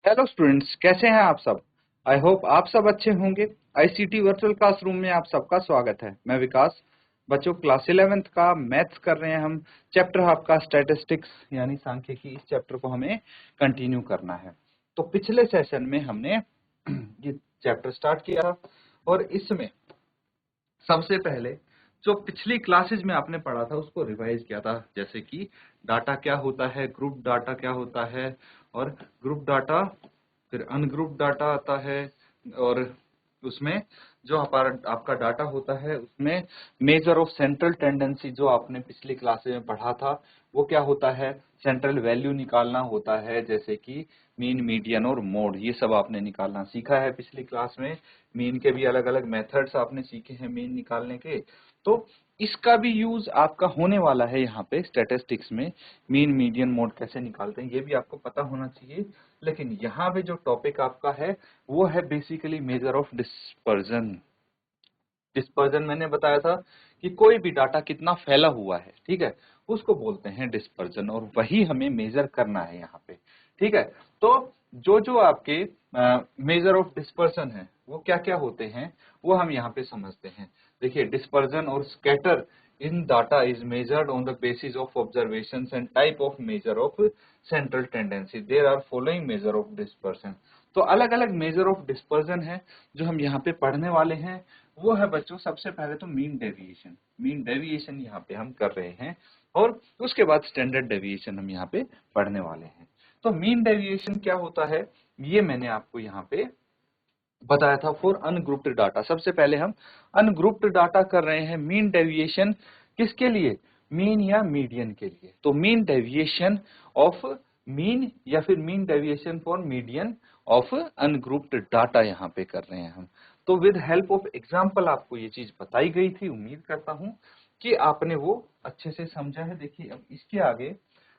Hello students, कैसे हैं आप सब। आई होप आप सब अच्छे होंगे। आईसीटी वर्चुअल क्लासरूम में आप सबका स्वागत है। मैं विकास। बच्चों, क्लास 11th का मैथ्स कर रहे हैं हम। चैप्टर आपका स्टैटिस्टिक्स यानी सांख्यिकी, इस चैप्टर को हमें कंटिन्यू करना है। तो पिछले सेशन में हमने ये चैप्टर स्टार्ट किया और इसमें सबसे पहले जो पिछली क्लासेज में आपने पढ़ा था उसको रिवाइज किया था, जैसे कि डाटा क्या होता है, ग्रुप डाटा क्या होता है, और ग्रुप डाटा, फिर अनग्रुप डाटा आता है, और उसमें जो आपका डाटा होता है उसमें मेजर ऑफ सेंट्रल टेंडेंसी जो आपने पिछली क्लास में पढ़ा था वो क्या होता है, सेंट्रल वैल्यू निकालना होता है, जैसे कि मीन, मीडियन और मोड। ये सब आपने निकालना सीखा है पिछली क्लास में। मीन के भी अलग अलग मेथड्स आपने सीखे हैं मीन निकालने के। तो इसका भी यूज आपका होने वाला है यहाँ पे स्टैटिस्टिक्स में। मीन, मीडियन, मोड कैसे निकालते हैं ये भी आपको पता होना चाहिए। लेकिन यहाँ पे जो टॉपिक आपका है वो है basically major of dispersion. Dispersion मैंने बताया था कि कोई भी डाटा कितना फैला हुआ है, ठीक है, उसको बोलते हैं डिस्पर्जन, और वही हमें मेजर करना है यहाँ पे। ठीक है, तो जो जो आपके मेजर ऑफ डिस्पर्जन है वो क्या क्या होते हैं वो हम यहाँ पे समझते हैं। देखिए, डिस्पर्जन और scatter in data is measured on the basis of observations and type of measure of central tendency. There are following measure of dispersion. तो अलग अलग मेजर ऑफ डिस्पर्जन है जो हम यहाँ पे पढ़ने वाले हैं। वो है बच्चों, सबसे पहले तो मीन डेविएशन। मीन डेविएशन यहाँ पे हम कर रहे हैं, और उसके बाद स्टैंडर्ड डेविएशन हम यहाँ पे पढ़ने वाले हैं। तो मीन डेविएशन क्या होता है ये मैंने आपको यहाँ पे बताया था फॉर अनग्रुप्ड डाटा। सबसे पहले हम अनग्रुप्ड डाटा कर रहे हैं। मीन डेविएशन किसके लिए, मीन या मीडियन के लिए। तो मीन डेविएशन ऑफ मीन या फिर mean deviation for median of ungrouped data यहाँ पे कर रहे हैं हम। तो विद हेल्प ऑफ एग्जाम्पल आपको ये चीज बताई गई थी। उम्मीद करता हूँ कि आपने वो अच्छे से समझा है। देखिए, अब इसके आगे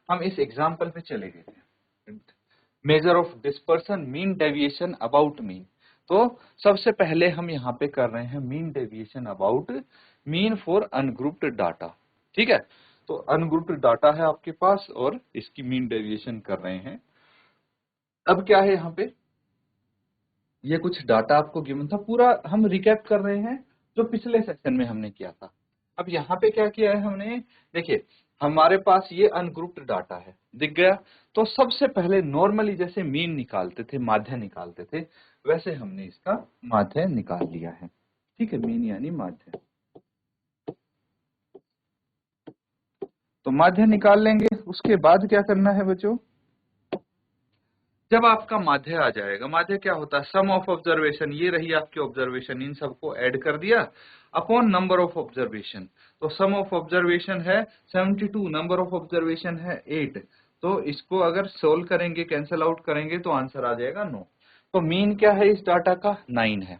हम इस एग्जाम्पल पे चले गए थे। Measure of dispersion, mean deviation about mean. तो सबसे पहले हम यहाँ पे कर रहे हैं mean deviation about mean for ungrouped data. ठीक है, तो अनग्रुप्ड डाटा है आपके पास और इसकी मीन डेविएशन कर रहे हैं। अब क्या है यहाँ पे, ये कुछ डाटा आपको गिवन था, पूरा हम रिकैप कर रहे हैं जो पिछले सेशन में हमने किया था। अब यहाँ पे क्या किया है हमने, देखिए हमारे पास ये अनग्रुप्ड डाटा है, दिख गया। तो सबसे पहले नॉर्मली जैसे मीन निकालते थे, माध्य निकालते थे, वैसे हमने इसका माध्य निकाल लिया है। ठीक है, मीन यानी माध्य। तो माध्य निकाल लेंगे, उसके बाद क्या करना है बच्चों, जब आपका माध्य आ जाएगा, माध्य क्या होता है, सम ऑफ ऑब्जर्वेशन, ये रही आपकी ऑब्जर्वेशन, इन सबको ऐड कर दिया अपॉन नंबर ऑफ ऑब्जर्वेशन। तो सम ऑफ ऑब्जर्वेशन है 72, नंबर ऑफ ऑब्जर्वेशन है 8। तो इसको अगर सोल्व करेंगे, कैंसल आउट करेंगे तो आंसर आ जाएगा 9। तो मीन क्या है इस डाटा का, 9 है।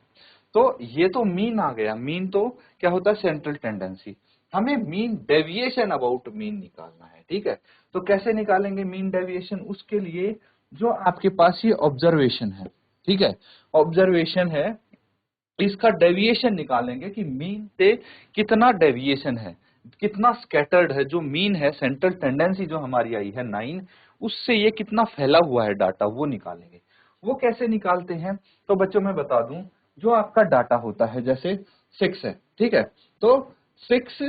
तो ये तो मीन आ गया। मीन तो क्या होता है, सेंट्रल टेंडेंसी। हमें मीन डेविएशन अबाउट मीन निकालना है। ठीक है, तो कैसे निकालेंगे मीन डेविएशन, उसके लिए जो आपके पास ये ऑब्जर्वेशन है, ठीक है, ऑब्जर्वेशन है, इसका डेविएशन निकालेंगे कि मीन से कितना डेविएशन है, कितना स्कैटर्ड है। जो मीन है, सेंट्रल टेंडेंसी जो हमारी आई है 9, उससे ये कितना फैला हुआ है डाटा, वो निकालेंगे। वो कैसे निकालते हैं, तो बच्चों मैं बता दूं, जो आपका डाटा होता है जैसे 6 है, ठीक है, तो 6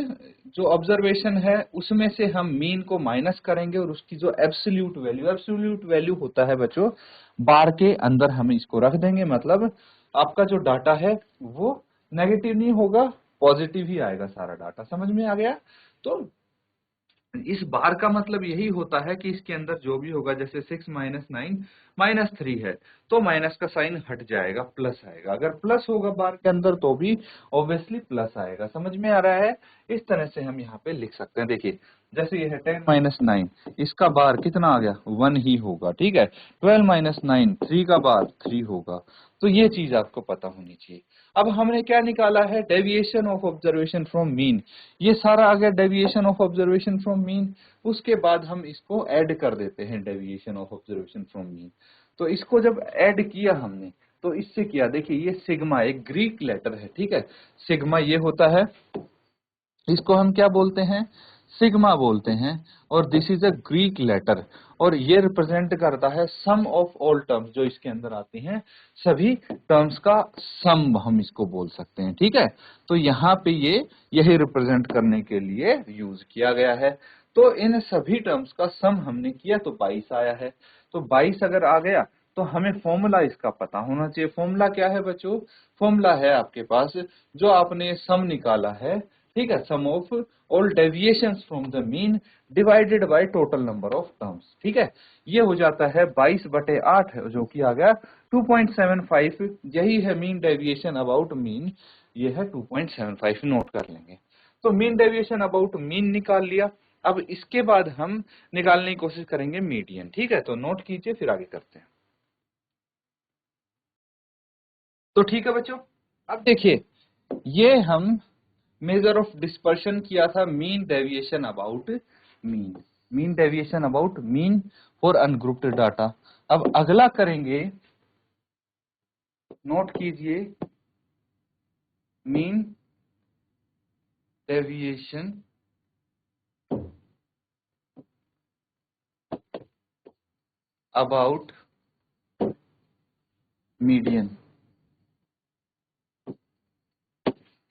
जो ऑब्जर्वेशन है उसमें से हम मीन को माइनस करेंगे और उसकी जो एब्सोल्यूट वैल्यू होता है बच्चों, बार के अंदर हम इसको रख देंगे। मतलब आपका जो डाटा है वो नेगेटिव नहीं होगा, पॉजिटिव ही आएगा सारा डाटा। समझ में आ गया। तो इस बार का मतलब यही होता है कि इसके अंदर जो भी होगा, जैसे 6 माइनस 9 माइनस 3 है, तो माइनस का साइन हट जाएगा, प्लस आएगा। अगर प्लस होगा बार के अंदर तो भी ऑब्वियसली प्लस आएगा। समझ में आ रहा है। इस तरह से हम यहाँ पे लिख सकते हैं। देखिए, जैसे ये है 10 माइनस 9, इसका बार कितना आ गया, 1 ही होगा। ठीक है, 12 माइनस 9, 3 का बार 3 होगा। तो ये चीज आपको पता होनी चाहिए। अब हमने क्या निकाला है, deviation of observation from mean. ये सारा आ गया deviation of observation from mean. उसके बाद हम इसको ऐड कर देते हैं, deviation of observation from mean. तो इसको जब ऐड किया हमने तो इससे किया, देखिए ये सिग्मा एक ग्रीक लेटर है, ठीक है, सिग्मा ये होता है, इसको हम क्या बोलते हैं, सिग्मा बोलते हैं, और this is a Greek letter, और ये रिप्रेजेंट करता है सम ऑफ ऑल टर्म्स जो इसके अंदर आती हैं, सभी टर्म्स का सम हम इसको बोल सकते हैं। ठीक है, तो यहाँ पे ये यही रिप्रेजेंट करने के लिए यूज किया गया है। तो इन सभी टर्म्स का सम हमने किया तो 22 आया है। तो 22 अगर आ गया तो हमें फॉर्मूला इसका पता होना चाहिए। फॉर्मूला क्या है बच्चों? फॉर्मूला है आपके पास जो आपने सम निकाला है, ठीक है, sum of all deviations from the mean divided by total number of terms. ठीक है, ये हो जाता है 22/8 जो कि आ गया 2.75। यही है मीन डेविएशन अबाउट मीन, ये है 2.75, नोट कर लेंगे। तो मीन डेविएशन अबाउट मीन निकाल लिया। अब इसके बाद हम निकालने की कोशिश करेंगे मीडियन। ठीक है, तो नोट कीजिए फिर आगे करते हैं। तो ठीक है बच्चों, अब देखिए ये हम मेजर ऑफ डिस्पर्शन किया था mean deviation about mean, mean deviation about mean for ungrouped data. अब अगला करेंगे, नोट कीजिए, mean deviation about median,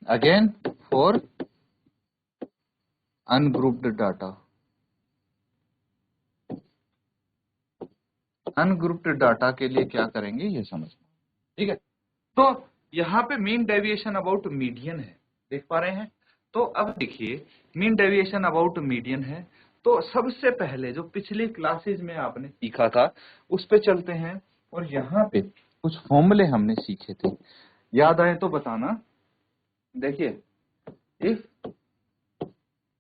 again for ungrouped data. Ungrouped data के लिए क्या करेंगे ये समझना, ठीक है। तो यहाँ पे मीन डेविएशन अबाउट मीडियन है, देख पा रहे हैं। तो अब देखिए मीन डेविएशन अबाउट मीडियन है, तो सबसे पहले जो पिछली क्लासेज में आपने सीखा था उस पे चलते हैं, और यहाँ पे कुछ फॉर्मूले हमने सीखे थे, याद आए तो बताना। देखिए, इफ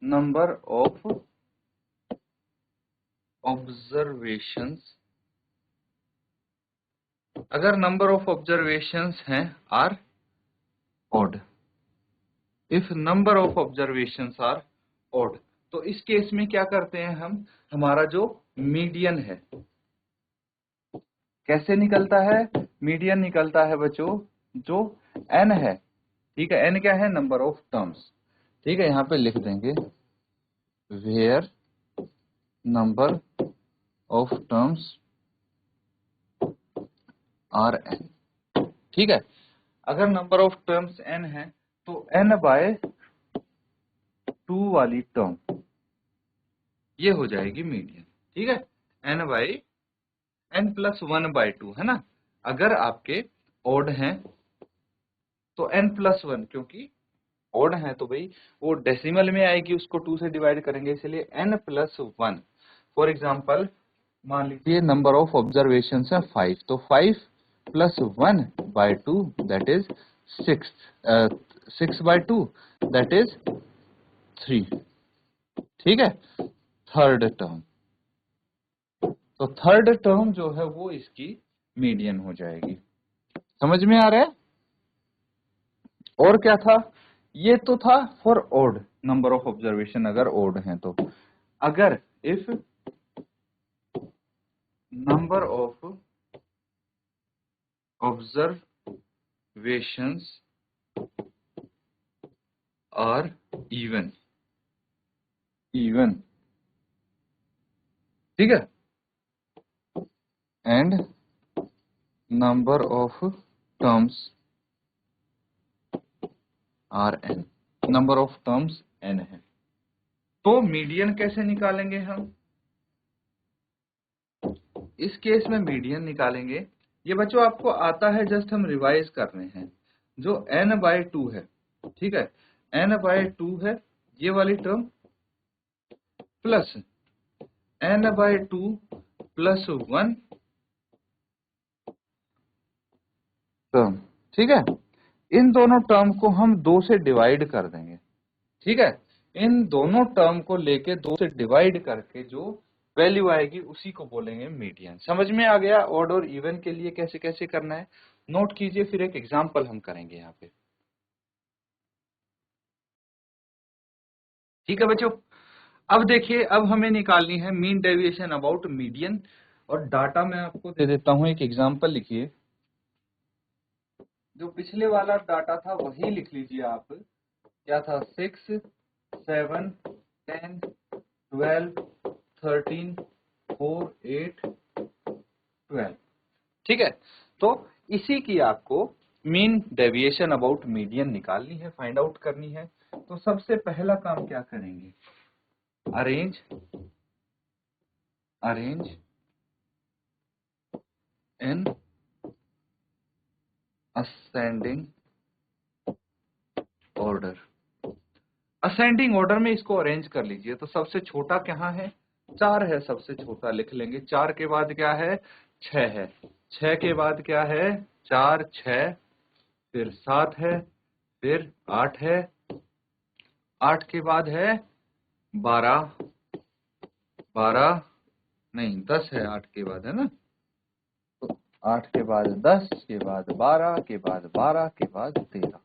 नंबर ऑफ ऑब्जर्वेशंस, अगर नंबर ऑफ ऑब्जर्वेशंस हैं are odd, if number of observations are odd, तो इस केस में क्या करते हैं हम, हमारा जो मीडियन है कैसे निकलता है? मीडियन निकलता है बच्चों जो एन है, ठीक है। एन क्या है? नंबर ऑफ टर्म्स, ठीक है। यहाँ पे लिख देंगे where number of terms are N, ठीक है। अगर नंबर ऑफ टर्म्स एन है तो एन बाय 2 वाली टर्म ये हो जाएगी मीडियन, ठीक है। एन बाई n+1/2 है ना। अगर आपके ओड हैं तो n+1, क्योंकि ओड है तो भाई वो डेसिमल में आएगी, उसको 2 से डिवाइड करेंगे, इसलिए n+1। फॉर एग्जांपल मान लीजिए नंबर ऑफ ऑब्जर्वेशन है 5, तो 5+1/2 दैट इज 6, 6/2 दैट इज 3, ठीक है। थर्ड टर्म, तो थर्ड टर्म जो है वो इसकी मीडियन हो जाएगी। समझ में आ रहा है? और क्या था? ये तो था for odd, number of observation अगर ओड है तो। अगर if number of observations are even, even, ठीक है, and number of terms are N, number of terms N है, तो मीडियन कैसे निकालेंगे हम? इस केस में मीडियन निकालेंगे, ये बच्चों आपको आता है, जस्ट हम रिवाइज कर रहे हैं। जो n/2 है, ठीक है, n/2 है ये वाली टर्म, प्लस n/2 +1 टर्म, ठीक है। इन दोनों टर्म को हम 2 से डिवाइड कर देंगे, ठीक है। इन दोनों टर्म को लेके 2 से डिवाइड करके जो वैल्यू आएगी उसी को बोलेंगे मीडियन। समझ में आ गया ऑड और इवन के लिए कैसे कैसे करना है? नोट कीजिए, फिर एक एग्जांपल हम करेंगे यहाँ पे, ठीक है बच्चों। अब देखिए, अब हमें निकालनी है मीन डेविएशन अबाउट मीडियन, और डाटा मैं आपको दे देता हूं, एक एग्जांपल लिखिए। जो पिछले वाला डाटा था वही लिख लीजिए आप, क्या था? 6, 7, 10, 12, 13, 4, 8, 12। ठीक है, तो इसी की आपको मीन डेविएशन अबाउट मीडियन निकालनी है, फाइंड आउट करनी है। तो सबसे पहला काम क्या करेंगे, arrange in ascending order. Ascending order में इसको अरेंज कर लीजिए। तो सबसे छोटा क्या है, 4 है, सबसे छोटा लिख लेंगे। 4 के बाद क्या है, 6 है। 6 के बाद क्या है, 4, 6, फिर 7 है, फिर 8 है, 8 के बाद है 12, 12 नहीं 10 है, 8 के बाद है ना, तो 8 के बाद 10 के बाद 12 के बाद 12 के बाद 13।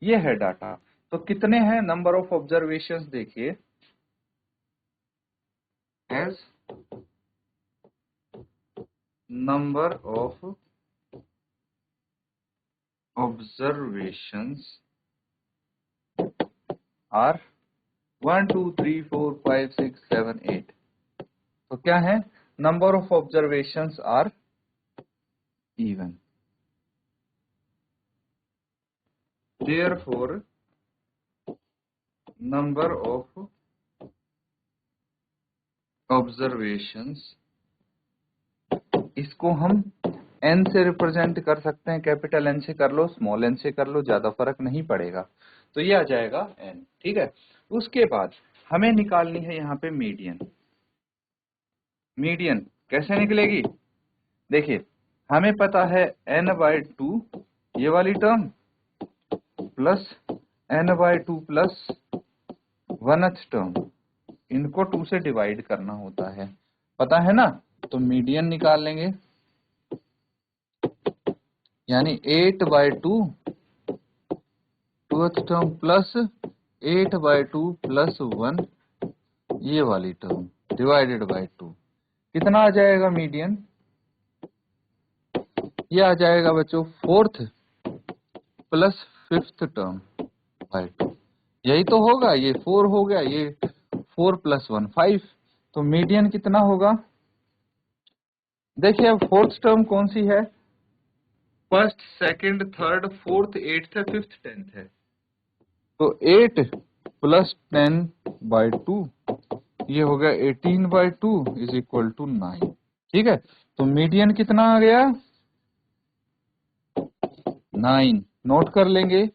ये है डाटा। तो कितने हैं, नंबर ऑफ ऑब्जर्वेशंस देखिए, as number of observations are 1 2 3 4 5 6 7 8। तो क्या है, number of observations are even, therefore number of observations, इसको हम n से रिप्रेजेंट कर सकते हैं, कैपिटल N से कर लो, स्मॉल n से कर लो, ज्यादा फर्क नहीं पड़ेगा। तो ये आ जाएगा n। ठीक है, उसके बाद हमें निकालनी है यहाँ पे मीडियन। मीडियन कैसे निकलेगी, देखिए हमें पता है n/2 ये वाली term plus n/2 plus 1th term, इनको 2 से डिवाइड करना होता है, पता है ना। तो मीडियन निकाल लेंगे, यानी 8/2 2th टर्म प्लस 8/2 प्लस 1 ये वाली टर्म डिवाइडेड बाय 2। कितना आ जाएगा मीडियन, ये आ जाएगा बच्चों 4th plus 5th term by 2। यही तो होगा, ये 4 हो गया, ये 4 प्लस 1 5। तो मीडियन कितना होगा, देखिए अब 4th टर्म कौन सी है, 1st, 2nd, 3rd, 4th, 8th है, 5th, 10th है। तो 8 प्लस 10/2 ये हो गया 18/2 इज इक्वल टू 9। ठीक है, तो मीडियन कितना आ गया, 9। नोट कर लेंगे,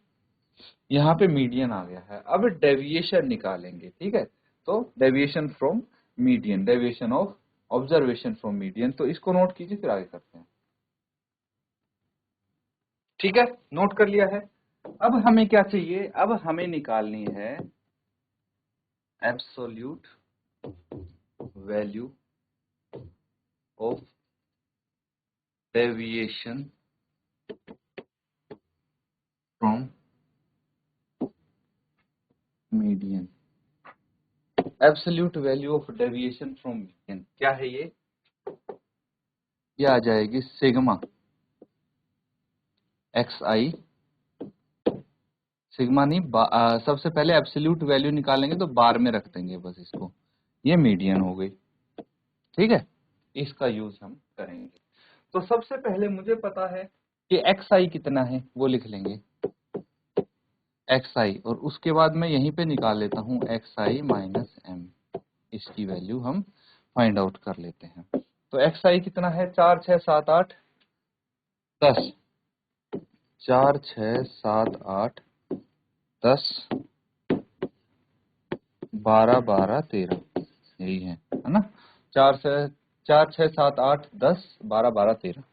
यहाँ पे मीडियन आ गया है। अब डेविएशन निकालेंगे। ठीक है, तो deviation from median, deviation of observation from median, तो इसको नोट कीजिए फिर आगे करते हैं। ठीक है, नोट कर लिया है। अब हमें क्या चाहिए, अब हमें निकालनी है absolute value of deviation from median. Absolute value of deviation from median क्या है, ये आ जाएगी सिग्मा xi, सिग्मा नहीं सबसे पहले एब्सोल्यूट वैल्यू निकालेंगे तो बार में रख देंगे बस इसको, ये मीडियन हो गई। ठीक है, इसका यूज हम करेंगे। तो सबसे पहले मुझे पता है कि xi कितना है, वो लिख लेंगे xi, और उसके बाद मैं यहीं पे निकाल लेता हूँ xi माइनस m, इसकी वैल्यू हम फाइंड आउट कर लेते हैं। तो xi कितना है, 4 6 7 8 10, 4 6 7 8 10 12 12 13, यही है ना। 4 से 4 6 7 8 10 12 12 13।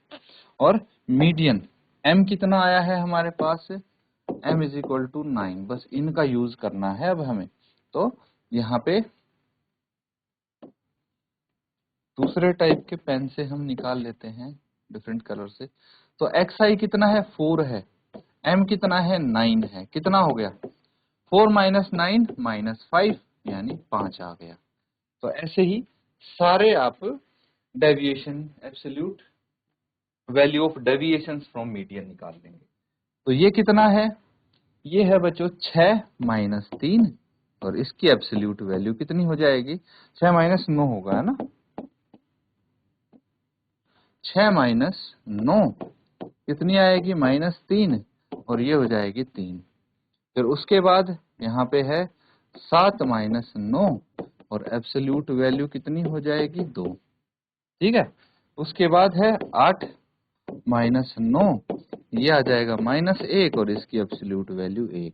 और मीडियन m कितना आया है हमारे पास, m इज इक्वल टू 9। बस इनका यूज करना है अब हमें। तो यहाँ पे दूसरे टाइप के पेन से हम निकाल लेते हैं, डिफरेंट कलर से। तो xi कितना है, 4 है, m कितना है, 9 है, कितना हो गया 4 माइनस 9 माइनस 5, यानी 5 आ गया। तो ऐसे ही सारे आप deviation, absolute value of deviation from median निकाल लेंगे। तो ये कितना है, ये है बच्चों 6 माइनस 3 और इसकी एब्सोल्यूट वैल्यू कितनी हो जाएगी? 6 माइनस 9 होगा, है ना? 6 माइनस 9 कितनी आएगी? -3, और ये हो जाएगी 3। फिर उसके बाद यहाँ पे है 7 माइनस 9, और एब्सोल्यूट वैल्यू कितनी हो जाएगी? 2। ठीक है। उसके बाद है 8 माइनस 9, ये आ जाएगा -1, और इसकी एब्सोल्यूट वैल्यू 1।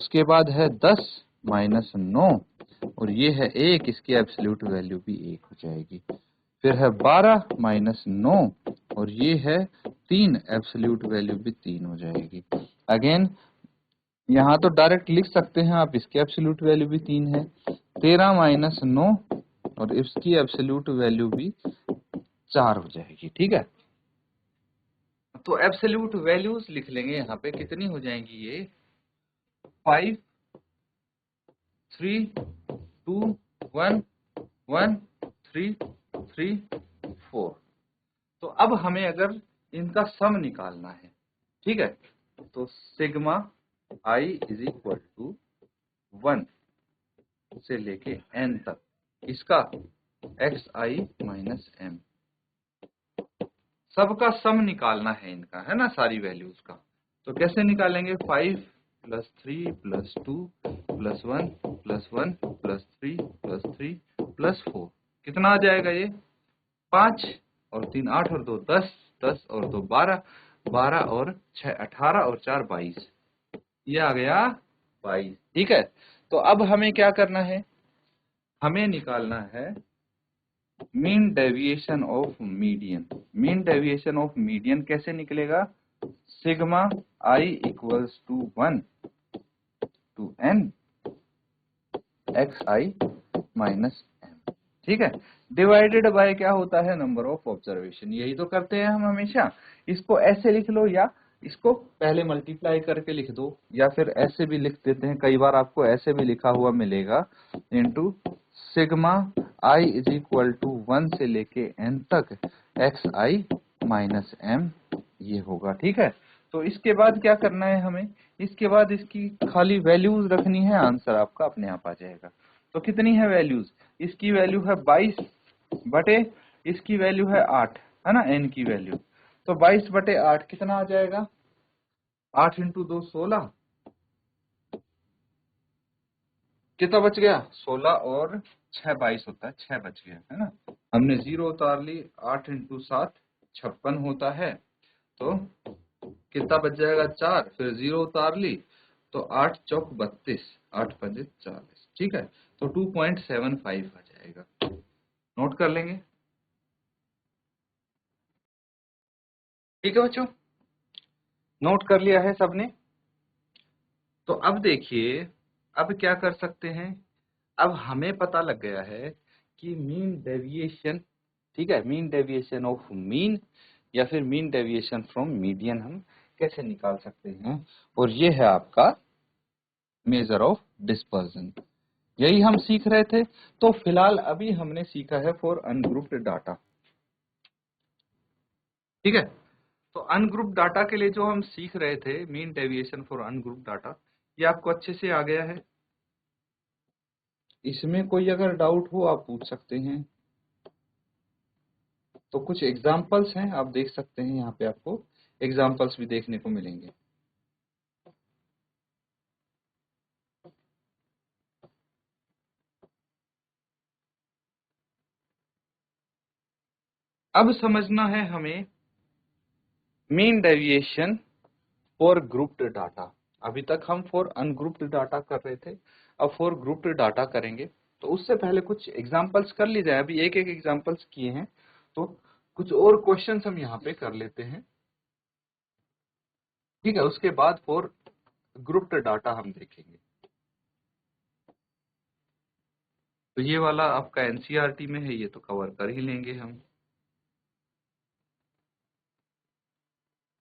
उसके बाद है 10 माइनस 9, और ये है 1, इसकी एब्सोल्यूट वैल्यू भी 1 हो जाएगी। फिर है 12 माइनस 9, और ये है 3, एब्सोल्यूट वैल्यू भी 3 हो जाएगी। अगेन यहाँ तो डायरेक्ट लिख सकते हैं आप, इसकी एब्सोल्यूट वैल्यू भी 3 है। 13 माइनस 9, और इसकी एब्सोल्यूट वैल्यू भी 4 हो जाएगी। ठीक है, तो एब्सोल्यूट वैल्यूज लिख लेंगे यहाँ पे, कितनी हो जाएंगी ये? 5 3 2 1 1 3 3 4। तो अब हमें अगर इनका सम निकालना है, ठीक है, तो sigma i is equal to 1 से लेके n तक इसका xi माइनस m, सबका सम निकालना है इनका, है ना, सारी वैल्यूज का। तो कैसे निकालेंगे? 5 plus 3 plus 2 plus 1 plus 1 plus 3 plus 3 plus 4, कितना आ जाएगा ये? 5 और 3 8 और 2 10, 10 और 2 12, 12 और 6 18 और 4 22, ये आ गया 22। ठीक है, तो अब हमें क्या करना है? हमें निकालना है mean deviation of median. Mean deviation of median कैसे निकलेगा? Sigma i equals to 1 to n xi minus m। ठीक है, डिवाइडेड बाय क्या होता है? Number of observation. यही तो करते हैं हम हमेशा। इसको ऐसे लिख लो, या इसको पहले मल्टीप्लाई करके लिख दो, या फिर ऐसे भी लिख देते हैं, कई बार आपको ऐसे भी लिखा हुआ मिलेगा, into sigma i is equal to 1 से लेके n तक xi माइनस m, ये होगा। ठीक है, तो इसके बाद क्या करना है हमें? इसके बाद इसकी खाली वैल्यूज रखनी है, आंसर आपका अपने आप आ जाएगा। तो कितनी है वैल्यूज? इसकी वैल्यू है 22 बटे, इसकी वैल्यू है 8, है ना, n की वैल्यू। तो 22 बटे 8 कितना आ जाएगा? 8 इंटू 2 16, कितना बच गया? 16 और 6 22 होता है, 6 बच गया, है ना। हमने 0 उतार ली, 8 इंटू 7 56 होता है, तो कितना बच जाएगा? 4, फिर 0 उतार ली, तो 8 चौक 32, 8 पंजे 40। ठीक है, तो 2.75 आ जाएगा। नोट कर लेंगे। ठीक है बच्चों, नोट कर लिया है सबने? तो अब देखिए, अब क्या कर सकते हैं? अब हमें पता लग गया है कि मीन डेविएशन, ठीक है, मीन डेविएशन ऑफ मीन या फिर मीन डेविएशन फ्रॉम मीडियन हम कैसे निकाल सकते हैं, और ये है आपका मेजर ऑफ डिस्पर्जन। यही हम सीख रहे थे। तो फिलहाल अभी हमने सीखा है फॉर अनग्रुप्ड डाटा। ठीक है, तो अनग्रुप्ड डाटा के लिए जो हम सीख रहे थे mean deviation for ungrouped data, ये आपको अच्छे से आ गया है। इसमें कोई अगर डाउट हो आप पूछ सकते हैं। तो कुछ एग्जांपल्स हैं, आप देख सकते हैं, यहाँ पे आपको एग्जांपल्स भी देखने को मिलेंगे। अब समझना है हमें mean deviation for grouped data. अभी तक हम फॉर अनग्रुप्ड डाटा कर रहे थे, अब फॉर ग्रुप्ड डाटा करेंगे। तो उससे पहले कुछ एग्जांपल्स कर ली जाए। अभी एक एक एग्जांपल्स किए हैं, तो कुछ और क्वेश्चंस हम यहाँ पे कर लेते हैं। ठीक है, उसके बाद फॉर ग्रुप्ड डाटा हम देखेंगे। तो ये वाला आपका एनसीईआरटी में है, ये तो कवर कर ही लेंगे हम।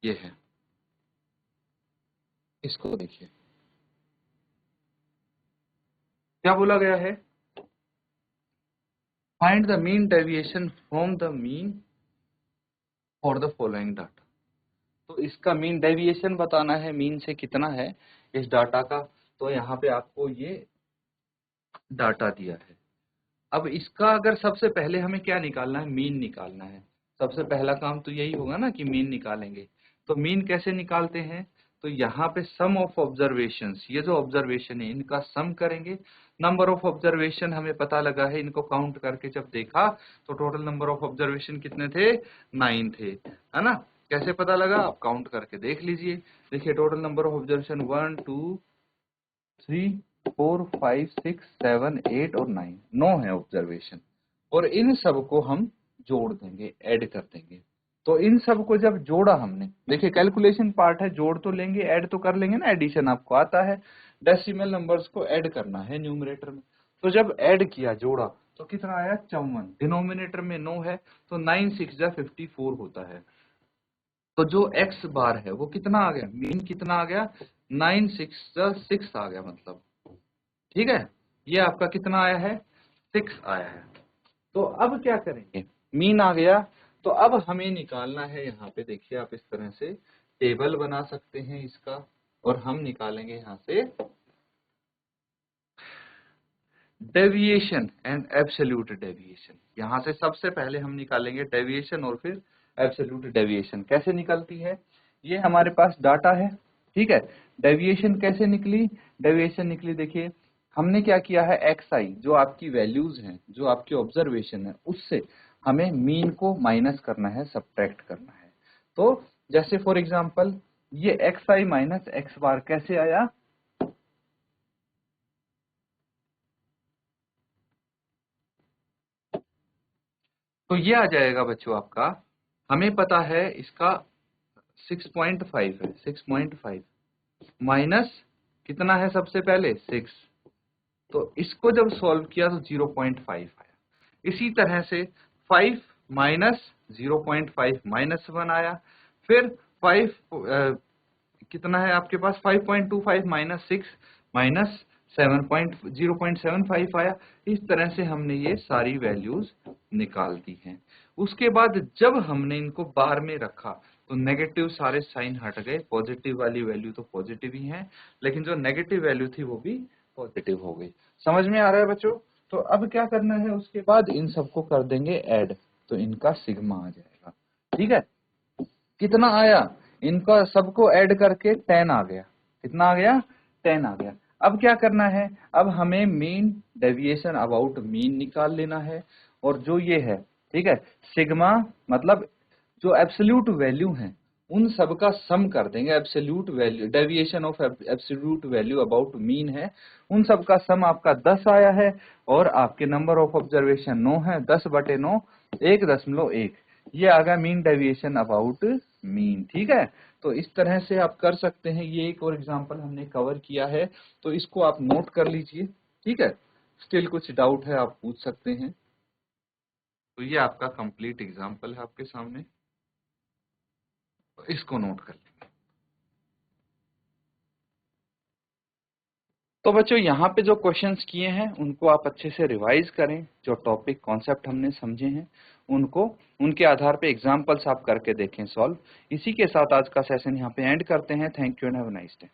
ये है, इसको देखिए, क्या बोला गया है? Find the mean deviation from the mean for the following data. तो इसका मीन डेविएशन बताना है, मीन से कितना है इस डाटा का। तो यहाँ पे आपको ये डाटा दिया है। अब इसका अगर सबसे पहले हमें क्या निकालना है, मीन निकालना है। सबसे पहला काम तो यही होगा ना कि मीन निकालेंगे। तो मीन कैसे निकालते हैं, तो यहाँ पे सम ऑफ ऑब्जर्वेशंस, ये जो ऑब्जर्वेशन है इनका सम करेंगे। नंबर ऑफ ऑब्जर्वेशन हमें पता लगा है, इनको काउंट करके जब देखा तो टोटल नंबर ऑफ ऑब्जर्वेशन कितने थे, 9 थे, है ना। कैसे पता लगा, आप काउंट करके देख लीजिए। देखिए टोटल नंबर ऑफ ऑब्जर्वेशन 1 2 3 4 5 6 7 8 और 9, 9 है ऑब्जर्वेशन। और इन सब को हम जोड़ देंगे, ऐड कर देंगे। तो इन सब को जब जोड़ा हमने, देखिए कैलकुलेशन पार्ट है, जोड़ तो लेंगे, ऐड तो कर लेंगे ना, एडिशन आपको आता है। डेसिमल नंबर्स को ऐड करना है न्यूमरेटर में। तो जब ऐड किया, जोड़ा, तो कितना आया, 54। डिनोमिनेटर में 9 है, तो 9 6 जा 54 होता है। तो जो एक्स बार है वो कितना आ गया, मीन कितना आ गया, 9 6 जा 6 आ गया मतलब। ठीक है, ये आपका कितना आया है, 6 आया है। तो अब क्या करेंगे, मीन आ गया, तो अब हमें निकालना है, यहाँ पे देखिए आप इस तरह से टेबल बना सकते हैं इसका, और हम निकालेंगे यहाँ से डेविएशन एंड एब्सोल्यूट डेविएशन। यहाँ से सबसे पहले हम निकालेंगे डेविएशन और फिर एब्सोल्यूट डेविएशन। कैसे निकलती है, ये हमारे पास डाटा है, ठीक है। डेविएशन कैसे निकली, डेविएशन निकली, देखिए हमने क्या किया है, एक्स आई जो आपकी वैल्यूज हैं, जो आपकी ऑब्जर्वेशन है, उससे हमें मीन को माइनस करना है, सब्ट्रैक्ट करना है। तो जैसे फॉर एग्जांपल ये एक्स आई माइनस एक्स बार कैसे आया, तो ये आ जाएगा बच्चों आपका, हमें पता है इसका 6.5 है, 6.5 माइनस कितना है, सबसे पहले 6, तो इसको जब सॉल्व किया तो 0.5 आया। इसी तरह से 5 माइनस 0.5 -1 आया। फिर 5 कितना है आपके पास, 5.25 माइनस 6 माइनस 0.75 आया। इस तरह से हमने ये सारी वैल्यूज निकाल दी हैं। उसके बाद जब हमने इनको बार में रखा तो नेगेटिव सारे साइन हट गए, पॉजिटिव वाली वैल्यू तो पॉजिटिव ही है, लेकिन जो नेगेटिव वैल्यू थी वो भी पॉजिटिव हो गई। समझ में आ रहा है बच्चों। तो अब क्या करना है, उसके बाद इन सबको कर देंगे ऐड, तो इनका सिग्मा आ जाएगा। ठीक है, कितना आया, इनका सबको ऐड करके 10 आ गया। कितना आ गया, 10 आ गया। अब क्या करना है, अब हमें मीन डेविएशन अबाउट मीन निकाल लेना है। और जो ये है, ठीक है, सिग्मा मतलब जो एब्सोल्यूट वैल्यू है उन सब का सम कर देंगे। Absolute value, deviation of absolute value about mean है, उन सब का सम आपका 10 आया है। और आपके नंबर ऑफ ऑब्जर्वेशन 9 है, 10/9 1.1, ये आ गया मीन डेविएशन अबाउट मीन। ठीक है, तो इस तरह से आप कर सकते हैं। ये एक और एग्जांपल हमने कवर किया है, तो इसको आप नोट कर लीजिए। ठीक है, स्टिल कुछ डाउट है आप पूछ सकते हैं। तो ये आपका कंप्लीट एग्जांपल है आपके सामने, तो इसको नोट कर लेंगे। तो बच्चों यहाँ पे जो क्वेश्चंस किए हैं उनको आप अच्छे से रिवाइज करें। जो टॉपिक कॉन्सेप्ट हमने समझे हैं उनको, उनके आधार पे एग्जांपल्स आप करके देखें सॉल्व। इसी के साथ आज का सेशन यहाँ पे एंड करते हैं। Thank you and have a nice day.